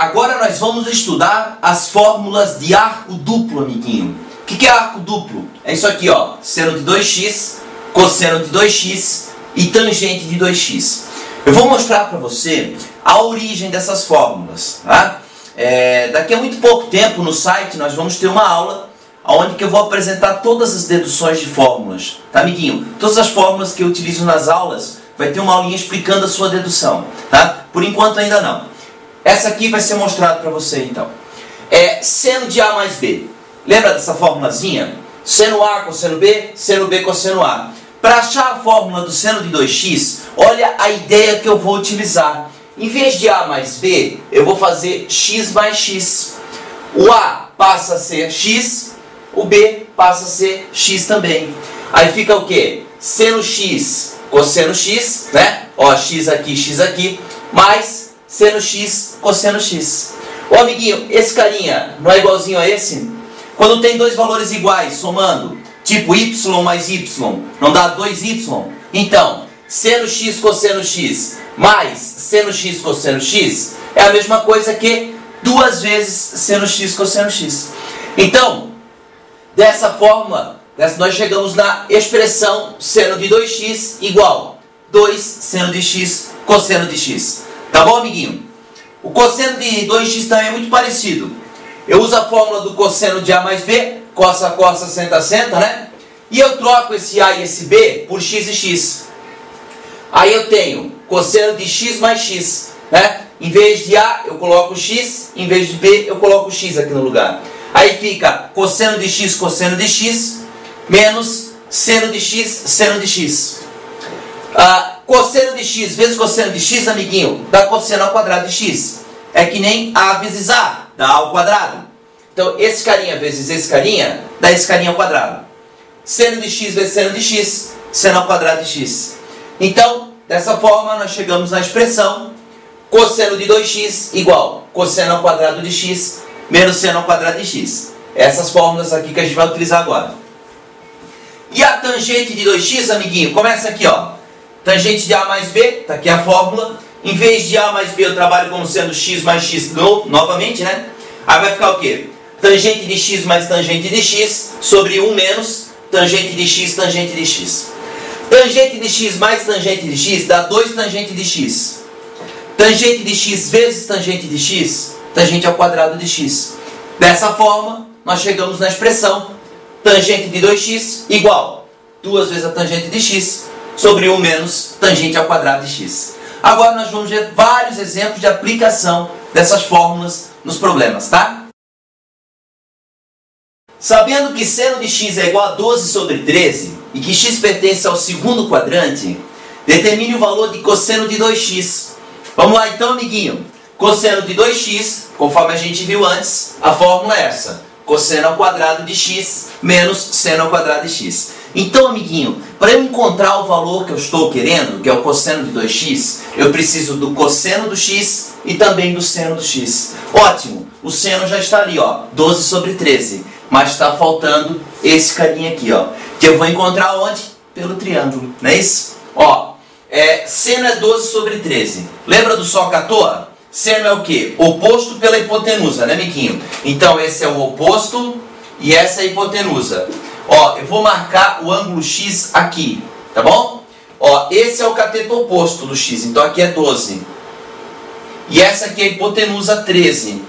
Agora nós vamos estudar as fórmulas de arco duplo, amiguinho. O que é arco duplo? É isso aqui, ó. Seno de 2x, cosseno de 2x e tangente de 2x. Eu vou mostrar para você a origem dessas fórmulas, tá? Daqui a muito pouco tempo no site nós vamos ter uma aula onde que eu vou apresentar todas as deduções de fórmulas, tá, amiguinho? Todas as fórmulas que eu utilizo nas aulas, vai ter uma aulinha explicando a sua dedução, tá? Por enquanto ainda não. Essa aqui vai ser mostrada para você então. Seno de A mais B. Lembra dessa formulazinha? Seno A, cosseno B, cosseno A. Para achar a fórmula do seno de 2x, olha a ideia que eu vou utilizar. Em vez de A mais B, eu vou fazer x mais x. O A passa a ser x, o B passa a ser x também. Aí fica o quê? Seno x, cosseno x, né? Ó, x aqui, mais seno x, cosseno x. Ô amiguinho, esse carinha não é igualzinho a esse? Quando tem dois valores iguais, somando, tipo y mais y, não dá 2y? Então, seno x, cosseno x, mais seno x, cosseno x, é a mesma coisa que 2 vezes seno x, cosseno x. Então, dessa forma, nós chegamos na expressão seno de 2x igual 2 seno de x, cosseno de x. Tá bom, amiguinho? O cosseno de 2x também é muito parecido. Eu uso a fórmula do cosseno de A mais B, cossa, cossa, senta, senta, né? E eu troco esse A e esse B por x e x. Aí eu tenho cosseno de x mais x, né? Em vez de A, eu coloco x, em vez de B, eu coloco x aqui no lugar. Aí fica cosseno de x, cosseno de x, menos seno de x, seno de x. Cosseno de x vezes cosseno de x, amiguinho, dá cosseno ao quadrado de x. É que nem A vezes A, dá A ao quadrado. Então, esse carinha vezes esse carinha, dá esse carinha ao quadrado. Seno de x vezes seno de x, seno ao quadrado de x. Então, dessa forma, nós chegamos na expressão cosseno de 2x igual cosseno ao quadrado de x menos seno ao quadrado de x. Essas fórmulas aqui que a gente vai utilizar agora. E a tangente de 2x, amiguinho, começa aqui, ó. Tangente de A mais B, está aqui a fórmula. Em vez de A mais B, eu trabalho como sendo x mais x novamente, né? Aí vai ficar o quê? Tangente de x mais tangente de x sobre 1 menos tangente de x, tangente de x. Tangente de x mais tangente de x dá 2 tangente de x. Tangente de x vezes tangente de x, tangente ao quadrado de x. Dessa forma, nós chegamos na expressão tangente de 2x igual 2 vezes a tangente de x sobre 1 menos tangente ao quadrado de x. Agora nós vamos ver vários exemplos de aplicação dessas fórmulas nos problemas, tá? Sabendo que seno de x é igual a 12 sobre 13 e que x pertence ao segundo quadrante, determine o valor de cosseno de 2x. Vamos lá então, amiguinho. Cosseno de 2x, conforme a gente viu antes, a fórmula é essa. Cosseno ao quadrado de x menos seno ao quadrado de x. Então, amiguinho, para eu encontrar o valor que eu estou querendo, que é o cosseno de 2x, eu preciso do cosseno do x e também do seno do x. Ótimo, o seno já está ali, ó, 12 sobre 13. Mas está faltando esse carinha aqui, ó, que eu vou encontrar onde? Pelo triângulo, não é isso? Ó, seno é 12 sobre 13. Lembra do soca à toa? Seno é o quê? Oposto pela hipotenusa, né, amiguinho? Então, esse é o oposto e essa é a hipotenusa. Ó, eu vou marcar o ângulo x aqui, tá bom? Ó, esse é o cateto oposto do x, então aqui é 12. E essa aqui é a hipotenusa 13.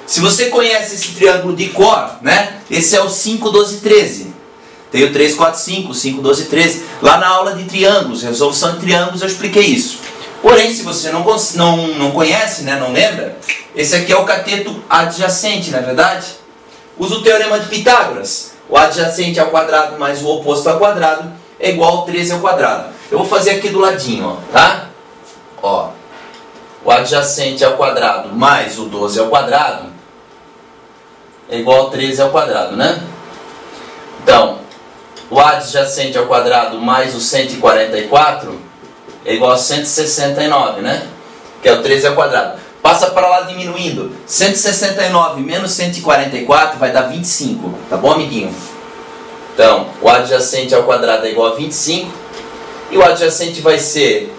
Se você conhece esse triângulo de cor, né? Esse é o 5, 12, 13. Tem o 3, 4, 5, 5, 12, 13. Lá na aula de triângulos, resolução de triângulos, eu expliquei isso. Porém, se você não conhece, né, não lembra, esse aqui é o cateto adjacente, não é verdade? Usa o teorema de Pitágoras. O adjacente ao quadrado mais o oposto ao quadrado é igual ao 13 ao quadrado. Eu vou fazer aqui do ladinho, ó, tá? Ó, o adjacente ao quadrado mais o 12 ao quadrado é igual ao 13 ao quadrado, né? Então, o adjacente ao quadrado mais o 144 é igual a 169, né? Que é o 13 ao quadrado. Passa para lá diminuindo. 169 menos 144 vai dar 25. Tá bom, amiguinho? Então, o adjacente ao quadrado é igual a 25. E o adjacente vai ser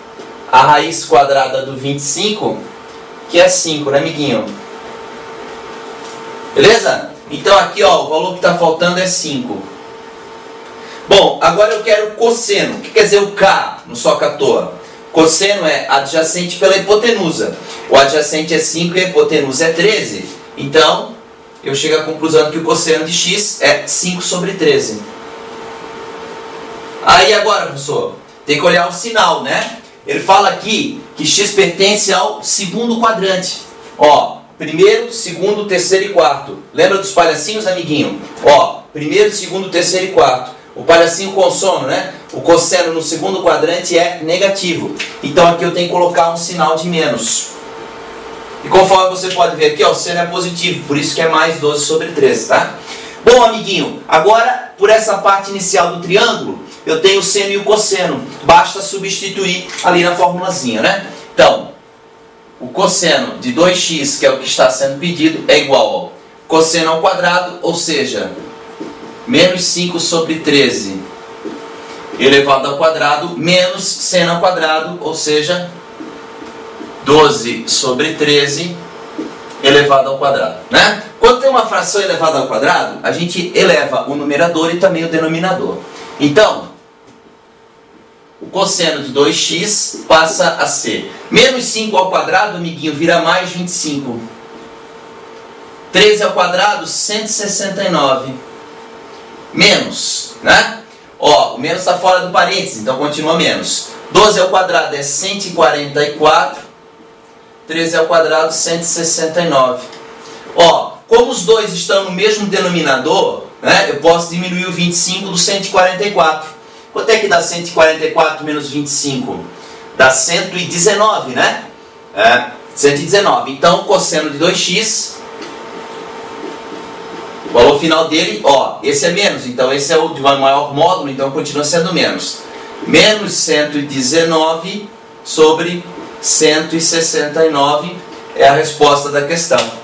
a raiz quadrada do 25, que é 5, né, amiguinho? Beleza? Então aqui, ó, o valor que está faltando é 5. Bom, agora eu quero cosseno. O que quer dizer o K no soca à toa? Cosseno é adjacente pela hipotenusa. O adjacente é 5 e a hipotenusa é 13. Então, eu chego à conclusão que o cosseno de x é 5 sobre 13. Aí agora, professor, tem que olhar o sinal, né? Ele fala aqui que x pertence ao segundo quadrante. Ó, primeiro, segundo, terceiro e quarto. Lembra dos palhacinhos, amiguinho? Ó, primeiro, segundo, terceiro e quarto. O palhacinho com sono, né? O cosseno no segundo quadrante é negativo. Então aqui eu tenho que colocar um sinal de menos. E conforme você pode ver aqui, ó, o seno é positivo, por isso que é mais 12 sobre 13, tá? Bom, amiguinho, agora por essa parte inicial do triângulo, eu tenho o seno e o cosseno. Basta substituir ali na formulazinha, né? Então, o cosseno de 2x, que é o que está sendo pedido, é igual ao cosseno ao quadrado, ou seja, menos 5 sobre 13 elevado ao quadrado, menos seno ao quadrado, ou seja, 12 sobre 13 elevado ao quadrado, né? Quando tem uma fração elevada ao quadrado, a gente eleva o numerador e também o denominador. Então, o cosseno de 2x passa a ser menos 5 ao quadrado, amiguinho, vira mais 25. 13 ao quadrado, 169. Menos, né? Ó, o menos está fora do parênteses, então continua menos. 12 ao quadrado é 144. 13 ao quadrado, 169. Ó, como os dois estão no mesmo denominador, né, eu posso diminuir o 25 do 144. Quanto é que dá 144 menos 25? Dá 119, né? 119. Então, o cosseno de 2x, o valor final dele, ó, esse é menos, então esse é o de maior módulo, então continua sendo menos. Menos 119 sobre 169 é a resposta da questão.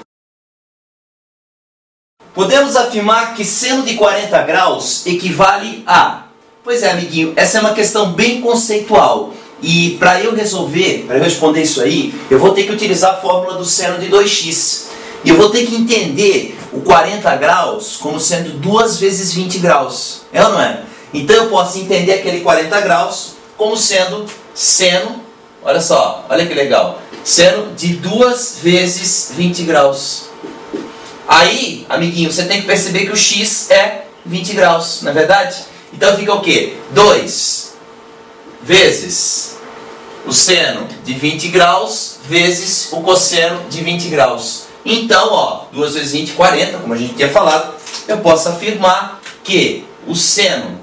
Podemos afirmar que seno de 40 graus equivale a... Pois é, amiguinho, essa é uma questão bem conceitual. E para eu resolver, para eu responder isso aí, eu vou ter que utilizar a fórmula do seno de 2x. E eu vou ter que entender o 40 graus como sendo 2 vezes 20 graus. É ou não é? Então eu posso entender aquele 40 graus como sendo seno, olha só, olha que legal, seno de 2 vezes 20 graus. Aí, amiguinho, você tem que perceber que o x é 20 graus, não é verdade? Então fica o quê? 2 vezes o seno de 20 graus vezes o cosseno de 20 graus. Então, ó, 2 vezes 20, 40, como a gente tinha falado, eu posso afirmar que o seno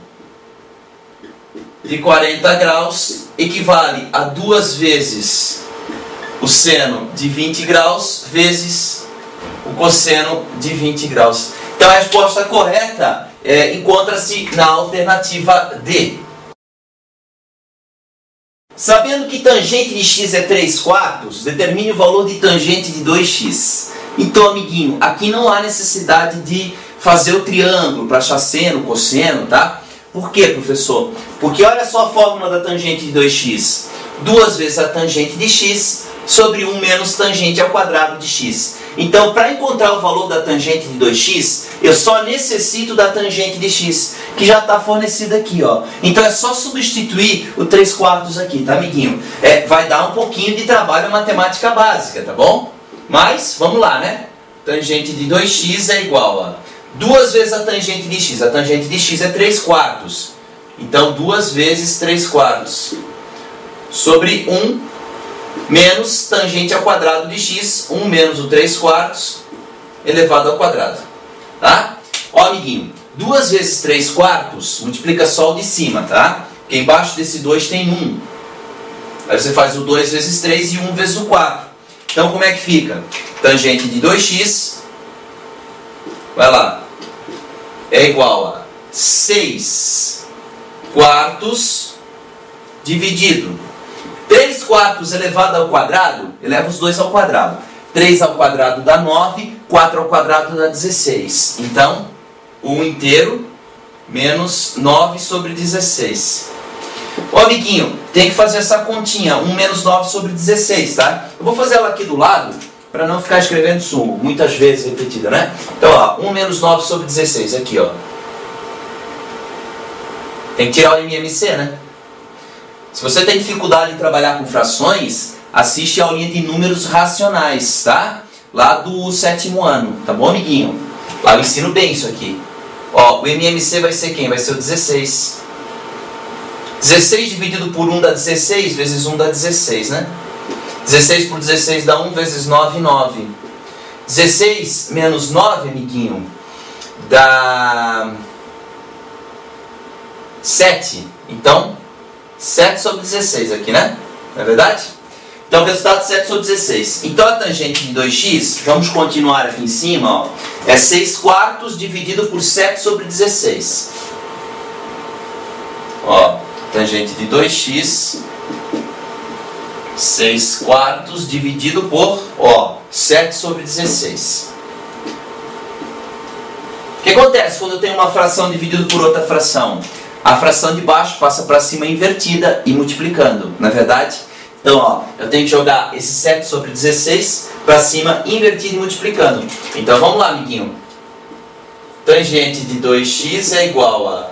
de 40 graus equivale a 2 vezes o seno de 20 graus vezes o cosseno de 20 graus. Então a resposta correta encontra-se na alternativa D. Sabendo que tangente de x é 3/4, determine o valor de tangente de 2x. Então, amiguinho, aqui não há necessidade de fazer o triângulo para achar seno, cosseno, tá? Por quê, professor? Porque olha só a fórmula da tangente de 2x. 2 vezes a tangente de x sobre 1 menos tangente ao quadrado de x. Então, para encontrar o valor da tangente de 2x, eu só necessito da tangente de x, que já está fornecida aqui, ó. Então é só substituir o 3/4 aqui, tá, amiguinho? Vai dar um pouquinho de trabalho matemática básica, tá bom? Mas, vamos lá, né? Tangente de 2x é igual a 2 vezes a tangente de x. A tangente de x é 3/4. Então, 2 vezes 3/4 sobre 1 menos tangente ao quadrado de x, 1 menos o 3/4 elevado ao quadrado. Tá? Ó, amiguinho, 2 vezes 3/4 multiplica só o de cima, tá? Porque embaixo desse 2 tem 1. Aí você faz o 2 vezes 3 e 1 vezes o 4. Então, como é que fica? Tangente de 2x, vai lá, é igual a 6/4 dividido 3/4 elevado ao quadrado, eleva os dois ao quadrado. 3 ao quadrado dá 9, 4 ao quadrado dá 16. Então, 1 inteiro menos 9 sobre 16. Ô, amiguinho, tem que fazer essa continha, 1 menos 9 sobre 16, tá? Eu vou fazer ela aqui do lado, para não ficar escrevendo sumo, muitas vezes repetida, né? Então, ó, 1 menos 9 sobre 16, aqui, ó. Tem que tirar o MMC, né? Se você tem dificuldade em trabalhar com frações, assiste a aulinha de números racionais, tá? Lá do 7º ano, tá bom, amiguinho? Lá eu ensino bem isso aqui. Ó, o MMC vai ser quem? Vai ser o 16. 16 dividido por 1 dá 16, vezes 1 dá 16, né? 16 por 16 dá 1, vezes 9, 9. 16 menos 9, amiguinho, dá 7. Então, 7 sobre 16 aqui, né? Não é verdade? Então, o resultado é 7 sobre 16. Então, a tangente de 2x, vamos continuar aqui em cima, ó, é 6 quartos dividido por 7 sobre 16. Ó, tangente de 2x, 6 quartos dividido por, ó, 7 sobre 16. O que acontece quando eu tenho uma fração dividida por outra fração? A fração de baixo passa para cima invertida e multiplicando, não é verdade? Então, ó, eu tenho que jogar esse 7 sobre 16 para cima invertido e multiplicando. Então, vamos lá, amiguinho. Tangente de 2x é igual a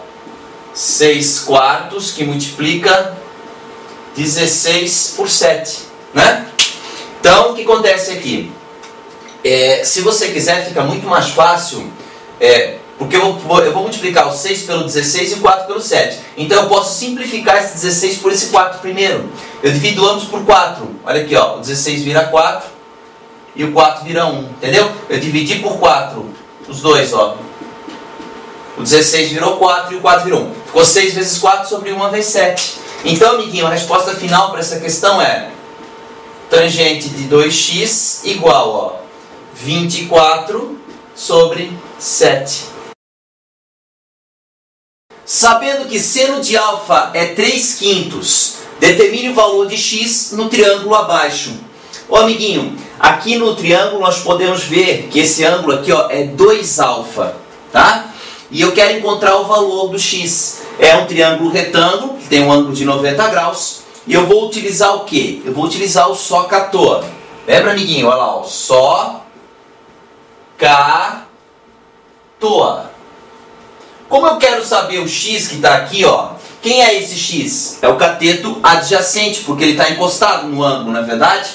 6 quartos que multiplica 16 por 7, né? Então, o que acontece aqui? Se você quiser, fica muito mais fácil, porque eu vou multiplicar o 6 pelo 16 e o 4 pelo 7. Então, eu posso simplificar esse 16 por esse 4 primeiro. Eu divido ambos por 4. Olha aqui, ó, o 16 vira 4 e o 4 vira 1, entendeu? Eu dividi por 4, os dois, ó. O 16 virou 4 e o 4 virou 1. Ficou 6 vezes 4 sobre 1 vezes 7. Então, amiguinho, a resposta final para essa questão é tangente de 2x igual, ó, 24 sobre 7. Sabendo que seno de alfa é 3/5, determine o valor de x no triângulo abaixo. Ô, amiguinho, aqui no triângulo nós podemos ver que esse ângulo aqui, ó, é 2α, tá? E eu quero encontrar o valor do x. É um triângulo retângulo, que tem um ângulo de 90 graus. E eu vou utilizar o quê? Eu vou utilizar o só cator. Lembra, amiguinho? Olha lá, ó, só cator. Como eu quero saber o x que está aqui, ó, quem é esse x? É o cateto adjacente, porque ele está encostado no ângulo, não é verdade?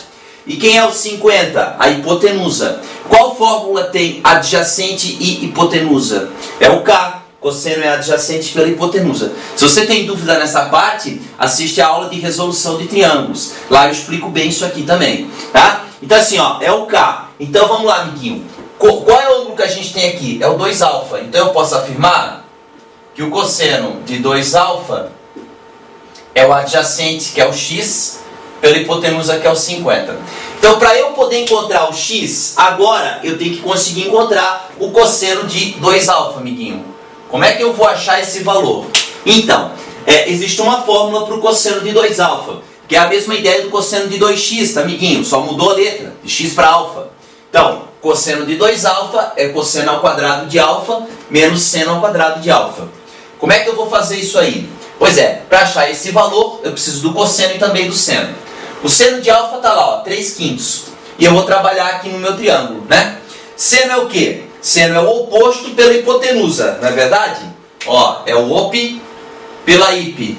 E quem é o 50? A hipotenusa. Qual fórmula tem adjacente e hipotenusa? É o K. Cosseno é adjacente pela hipotenusa. Se você tem dúvida nessa parte, assiste a aula de resolução de triângulos. Lá eu explico bem isso aqui também, tá? Então assim, ó, é o K. Então vamos lá, amiguinho. Qual é o ângulo que a gente tem aqui? É o 2α. Então eu posso afirmar que o cosseno de 2α é o adjacente, que é o x, pela hipotenusa, que é o 50. Então, para eu poder encontrar o x, agora eu tenho que conseguir encontrar o cosseno de 2α, amiguinho. Como é que eu vou achar esse valor? Então, existe uma fórmula para o cosseno de 2α, que é a mesma ideia do cosseno de 2x, tá, amiguinho? Só mudou a letra, de x para alfa. Então, cosseno de 2α é cosseno ao quadrado de alfa menos seno ao quadrado de alfa. Como é que eu vou fazer isso aí? Pois é, para achar esse valor, eu preciso do cosseno e também do seno. O seno de alfa está lá, ó, 3/5. E eu vou trabalhar aqui no meu triângulo, né? Seno é o quê? Seno é o oposto pela hipotenusa, não é verdade? Ó, é o op pela hip.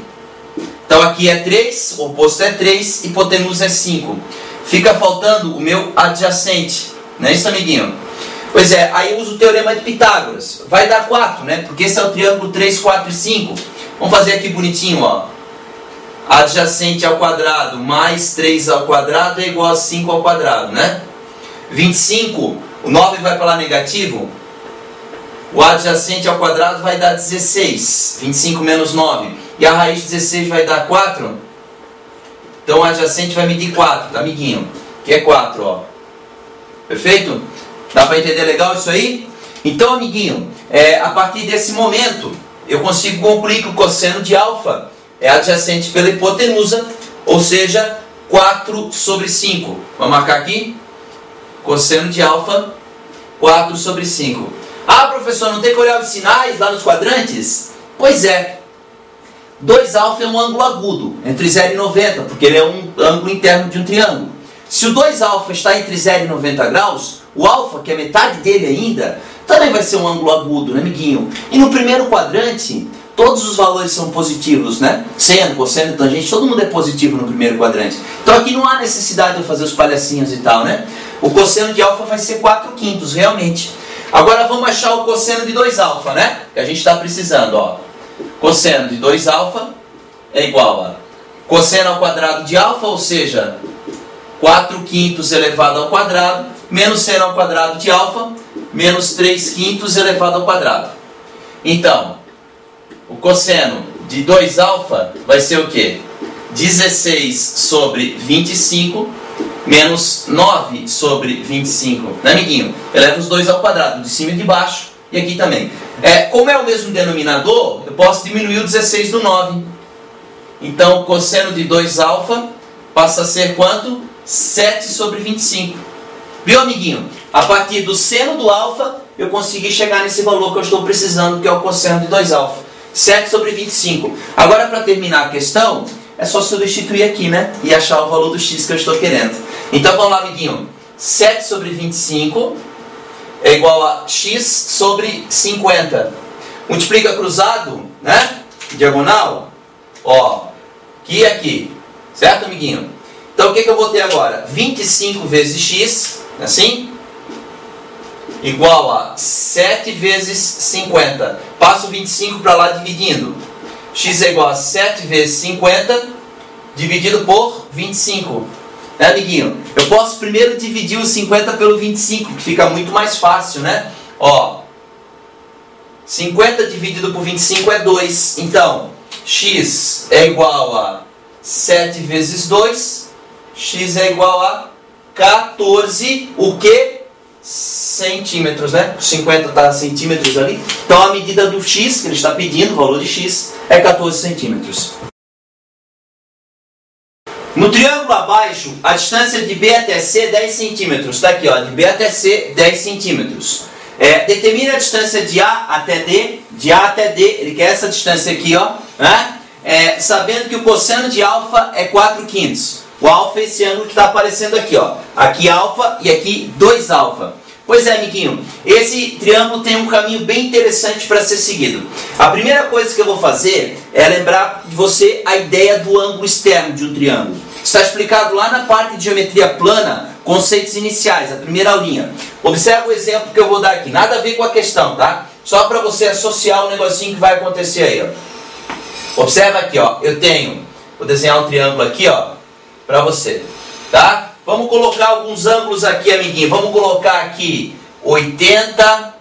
Então aqui é 3, o oposto é 3, hipotenusa é 5. Fica faltando o meu adjacente, não é isso, amiguinho? Pois é, aí eu uso o teorema de Pitágoras. Vai dar 4, né? Porque esse é o triângulo 3, 4 e 5. Vamos fazer aqui bonitinho, ó. Adjacente ao quadrado mais 3 ao quadrado é igual a 5 ao quadrado, né? 25, o 9 vai para lá negativo. O adjacente ao quadrado vai dar 16. 25 menos 9. E a raiz de 16 vai dar 4. Então o adjacente vai medir 4, tá, amiguinho? Que é 4, ó. Perfeito? Dá para entender legal isso aí? Então, amiguinho, a partir desse momento, eu consigo concluir que o cosseno de alfa é adjacente pela hipotenusa, ou seja, 4 sobre 5. Vamos marcar aqui? Cosseno de alfa, 4 sobre 5. Ah, professor, não tem que olhar os sinais lá nos quadrantes? Pois é. 2α é um ângulo agudo, entre 0 e 90, porque ele é um ângulo interno de um triângulo. Se o 2α está entre 0 e 90 graus, o alfa, que é metade dele ainda, também vai ser um ângulo agudo, né, amiguinho? E no primeiro quadrante, todos os valores são positivos, né? Seno, cosseno, tangente, todo mundo é positivo no primeiro quadrante. Então aqui não há necessidade de eu fazer os palhacinhos e tal, né? O cosseno de alfa vai ser 4/5, realmente. Agora vamos achar o cosseno de 2α, né? Que a gente está precisando, ó. Cosseno de 2α é igual a cosseno ao quadrado de alfa, ou seja, 4/5 elevado ao quadrado, menos seno ao quadrado de alfa, menos 3/5 elevado ao quadrado. Então, o cosseno de 2α vai ser o quê? 16 sobre 25 menos 9 sobre 25. Né, amiguinho? Eleva os dois ao quadrado, de cima e de baixo, e aqui também. Como é o mesmo denominador, eu posso diminuir o 16 do 9. Então, o cosseno de 2α passa a ser quanto? 7 sobre 25. Viu, amiguinho? A partir do seno do alfa, eu consegui chegar nesse valor que eu estou precisando, que é o cosseno de 2α. 7 sobre 25. Agora, para terminar a questão, é só substituir aqui, né? E achar o valor do x que eu estou querendo. Então, vamos lá, amiguinho. 7 sobre 25 é igual a x sobre 50. Multiplica cruzado, né? Diagonal. Ó, aqui e aqui. Certo, amiguinho? Então, o que eu vou ter agora? 25 vezes x, assim, igual a 7 vezes 50. Passo 25 para lá dividindo. X é igual a 7 vezes 50 dividido por 25. Né, amiguinho? Eu posso primeiro dividir o 50 pelo 25, que fica muito mais fácil, né? Ó, 50 dividido por 25 é 2. Então, x é igual a 7 vezes 2. X é igual a 14, o que? Centímetros, né? 50 está centímetros ali. Então a medida do x, que ele está pedindo, o valor de x, é 14 centímetros. No triângulo abaixo, a distância de B até C é 10 centímetros. Está aqui, ó, de B até C, 10 centímetros. Determine a distância de A até D, de A até D, ele quer essa distância aqui, ó, né? Sabendo que o cosseno de alfa é 4/5. O alfa é esse ângulo que está aparecendo aqui, ó. Aqui alfa e aqui 2α. Pois é, amiguinho, esse triângulo tem um caminho bem interessante para ser seguido. A primeira coisa que eu vou fazer é lembrar de você a ideia do ângulo externo de um triângulo. Está explicado lá na parte de geometria plana, conceitos iniciais, a primeira aulinha. Observa o exemplo que eu vou dar aqui, nada a ver com a questão, tá? Só para você associar o negocinho que vai acontecer aí, ó. Observa aqui, ó, vou desenhar um triângulo aqui, ó, para você, tá? Vamos colocar alguns ângulos aqui, amiguinho. Vamos colocar aqui 80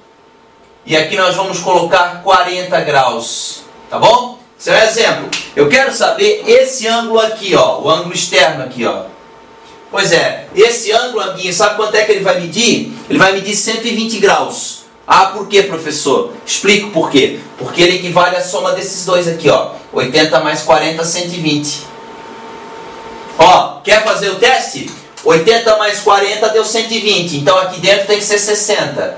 e aqui nós vamos colocar 40 graus, tá bom? Esse é um exemplo. Eu quero saber esse ângulo aqui, ó, o ângulo externo aqui, ó. Pois é, esse ângulo, amiguinho, sabe quanto é que ele vai medir? Ele vai medir 120 graus. Ah, por quê, professor? Explico por quê. Porque ele equivale à soma desses dois aqui, ó. 80 mais 40, 120. Ó, quer fazer o teste? 80 mais 40 deu 120. Então aqui dentro tem que ser 60.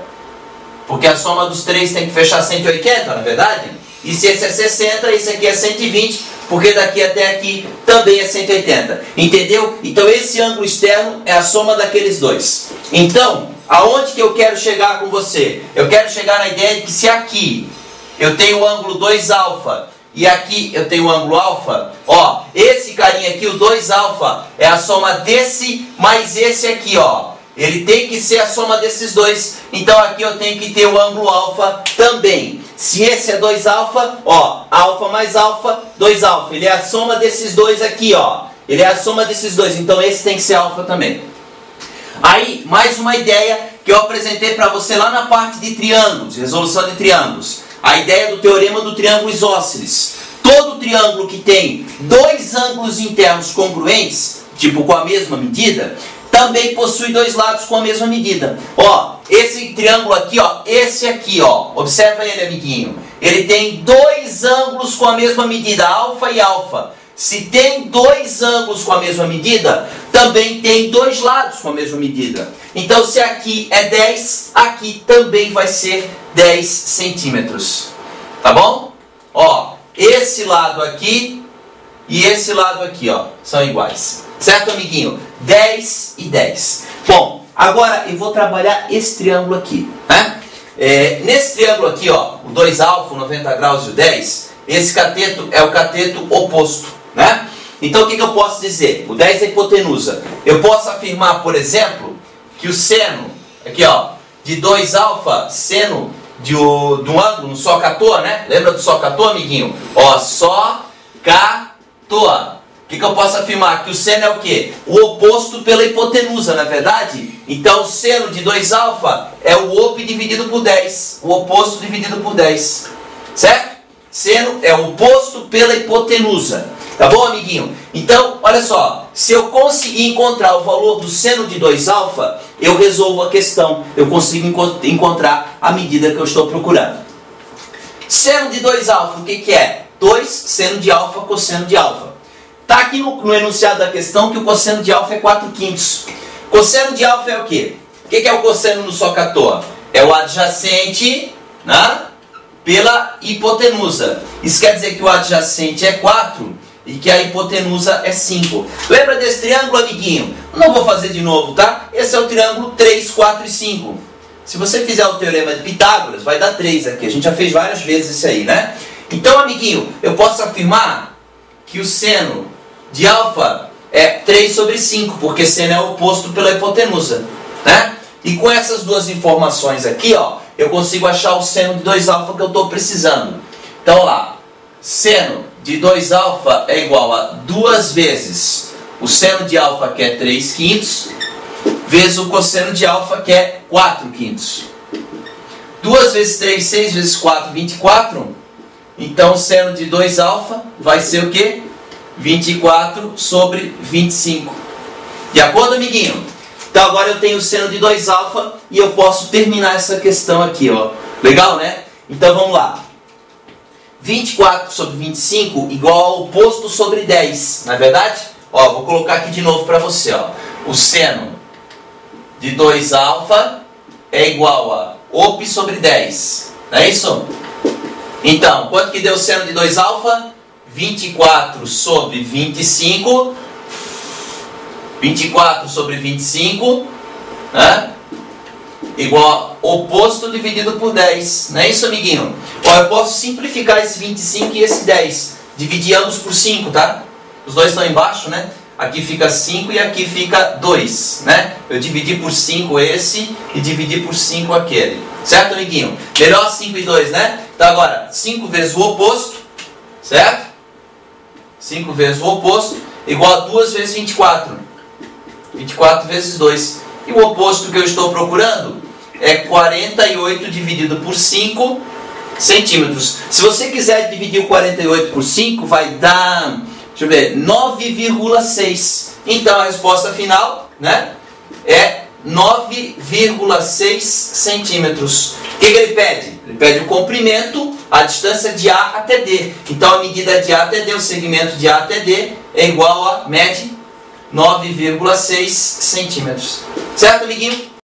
Porque a soma dos três tem que fechar 180, não é verdade? E se esse é 60, esse aqui é 120. Porque daqui até aqui também é 180. Entendeu? Então esse ângulo externo é a soma daqueles dois. Então, aonde que eu quero chegar com você? Eu quero chegar na ideia de que se aqui eu tenho o ângulo 2α e aqui eu tenho o ângulo alfa, ó, esse carinha aqui, o 2α, é a soma desse mais esse aqui, ó. Ele tem que ser a soma desses dois. Então aqui eu tenho que ter o ângulo alfa também. Se esse é 2α, ó, alfa mais alfa, 2α. Ele é a soma desses dois aqui, ó. Ele é a soma desses dois. Então esse tem que ser alfa também. Aí, mais uma ideia que eu apresentei para você lá na parte de triângulos, resolução de triângulos. A ideia do teorema do triângulo isósceles. Todo triângulo que tem dois ângulos internos congruentes, tipo com a mesma medida, também possui dois lados com a mesma medida. Ó, esse triângulo aqui, ó, esse aqui, ó, observa ele, amiguinho. Ele tem dois ângulos com a mesma medida, alfa e alfa. Se tem dois ângulos com a mesma medida, também tem dois lados com a mesma medida. Então, se aqui é 10, aqui também vai ser 10 centímetros. Tá bom? Ó, esse lado aqui e esse lado aqui, ó, são iguais. Certo, amiguinho? 10 e 10. Bom, agora eu vou trabalhar esse triângulo aqui, né? Nesse triângulo aqui, ó, o 2α, o 90 graus e o 10, esse cateto é o cateto oposto, né? Então o que eu posso dizer? O 10 é a hipotenusa. Eu posso afirmar, por exemplo, que o seno, aqui ó, de 2α, seno de um ângulo, no só-catoa, né? Lembra do só-catoa, amiguinho? Ó, só-catoa. O que eu posso afirmar? Que o seno é o quê? O oposto pela hipotenusa, não é verdade? Então o seno de 2α é o op dividido por 10. O oposto dividido por 10. Certo? Seno é o oposto pela hipotenusa. Tá bom, amiguinho? Então, olha só. Se eu conseguir encontrar o valor do seno de 2α, eu resolvo a questão. Eu consigo encontrar a medida que eu estou procurando. Seno de 2α, o que é? 2 seno de alfa cosseno de alfa. Está aqui no enunciado da questão que o cosseno de alfa é 4/5. Cosseno de alfa é o quê? O que é o cosseno no só-catoa? É o adjacente, né, pela hipotenusa. Isso quer dizer que o adjacente é 4 e que a hipotenusa é 5. Lembra desse triângulo, amiguinho? Não vou fazer de novo, tá? Esse é o triângulo 3, 4 e 5. Se você fizer o teorema de Pitágoras, vai dar 3 aqui. A gente já fez várias vezes isso aí, né? Então, amiguinho, eu posso afirmar que o seno de alfa é 3 sobre 5, porque seno é oposto pela hipotenusa, né? E com essas duas informações aqui, ó, eu consigo achar o seno de 2α que eu estou precisando. Então, olha lá, seno de 2α é igual a 2 vezes o seno de alfa, que é 3/5, vezes o cosseno de alfa, que é 4/5. 2 vezes 3, 6 vezes 4, 24. Então, o seno de 2α vai ser o quê? 24 sobre 25. De acordo, amiguinho? Então, agora eu tenho o seno de 2α e eu posso terminar essa questão aqui, ó. Legal, né? Então, vamos lá. 24 sobre 25 igual ao oposto sobre 10, não é verdade? Ó, vou colocar aqui de novo para você, ó. O seno de 2α é igual a op sobre 10, não é isso? Então, quanto que deu o seno de 2α? 24 sobre 25. 24 sobre 25, né? Igual a oposto dividido por 10. Não é isso, amiguinho? Ó, eu posso simplificar esse 25 e esse 10. Dividir ambos por 5, tá? Os dois estão embaixo, né? Aqui fica 5 e aqui fica 2, né? Eu dividi por 5 esse e dividi por 5 aquele. Certo, amiguinho? Melhor 5 e 2, né? Então agora, 5 vezes o oposto, certo? 5 vezes o oposto, igual a 2 vezes 24. 24 vezes 2. E o oposto que eu estou procurando é 48 dividido por 5 centímetros. Se você quiser dividir o 48 por 5, vai dar, deixa eu ver, 9,6. Então a resposta final, né, é 9,6 centímetros. O que ele pede? Ele pede o comprimento, a distância de A até D. Então a medida de A até D, o segmento de A até D, é igual a, mede 9,6 centímetros. Certo, amiguinho?